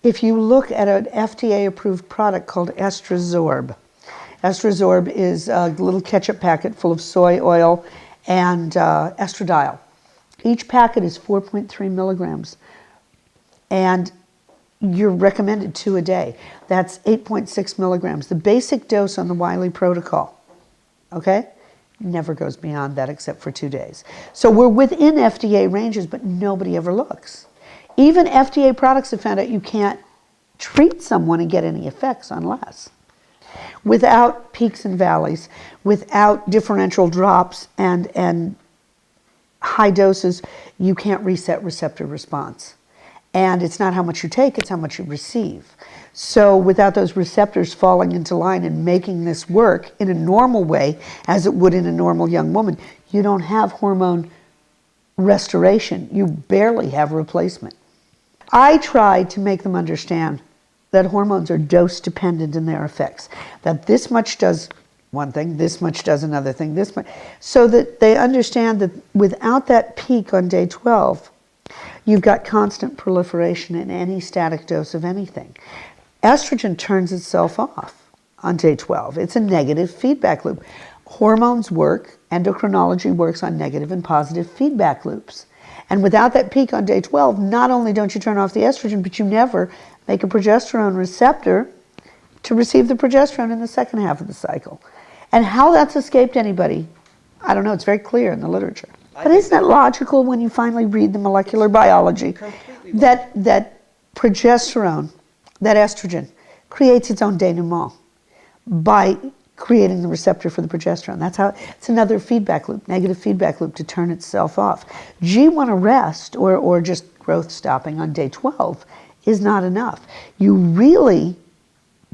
If you look at an FDA-approved product called Estrazorb, Estrazorb is a little ketchup packet full of soy oil and estradiol. Each packet is 4.3 milligrams, and you're recommended 2 a day. That's 8.6 milligrams, the basic dose on the Wiley protocol, okay? Never goes beyond that except for 2 days. So we're within FDA ranges, but nobody ever looks. Even FDA products have found out you can't treat someone and get any effects on less. Without peaks and valleys, without differential drops and high doses, you can't reset receptor response. And it's not how much you take, it's how much you receive. So without those receptors falling into line and making this work in a normal way, as it would in a normal young woman, you don't have hormone restoration. You barely have replacement. I tried to make them understand that hormones are dose dependent in their effects, that this much does one thing, this much does another thing, this much, so that they understand that without that peak on day 12, you've got constant proliferation in any static dose of anything. Estrogen turns itself off on day 12. It's a negative feedback loop. Hormones work, endocrinology works on negative and positive feedback loops. And without that peak on day 12, not only don't you turn off the estrogen, but you never make a progesterone receptor to receive the progesterone in the second half of the cycle. And how that's escaped anybody, I don't know, it's very clear in the literature. But isn't it logical when you finally read the molecular biology that progesterone, that estrogen, creates its own denouement by creating the receptor for the progesterone? That's how, it's another feedback loop, negative feedback loop to turn itself off. G1 arrest or just growth stopping on day 12 is not enough. You really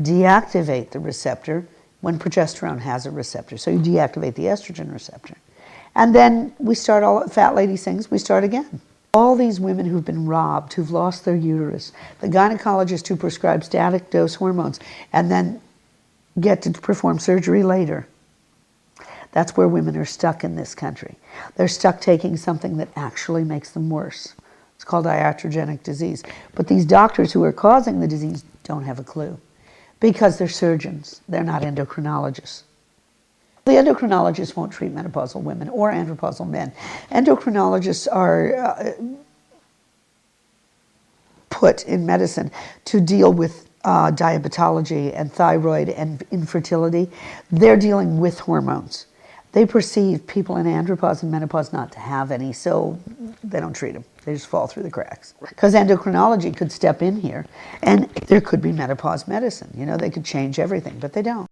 deactivate the receptor when progesterone has a receptor. So you deactivate the estrogen receptor. And then we start all fat lady things, we start again. All these women who've been robbed, who've lost their uterus, the gynecologist who prescribes static dose hormones and then get to perform surgery later. That's where women are stuck in this country. They're stuck taking something that actually makes them worse. It's called iatrogenic disease. But these doctors who are causing the disease don't have a clue because they're surgeons, they're not endocrinologists. The endocrinologists won't treat menopausal women or andropausal men. Endocrinologists are put in medicine to deal with diabetology and thyroid and infertility. They're dealing with hormones. They perceive people in andropause and menopause not to have any, so they don't treat them. They just fall through the cracks. Because endocrinology could step in here and there could be menopause medicine. You know, they could change everything, but they don't.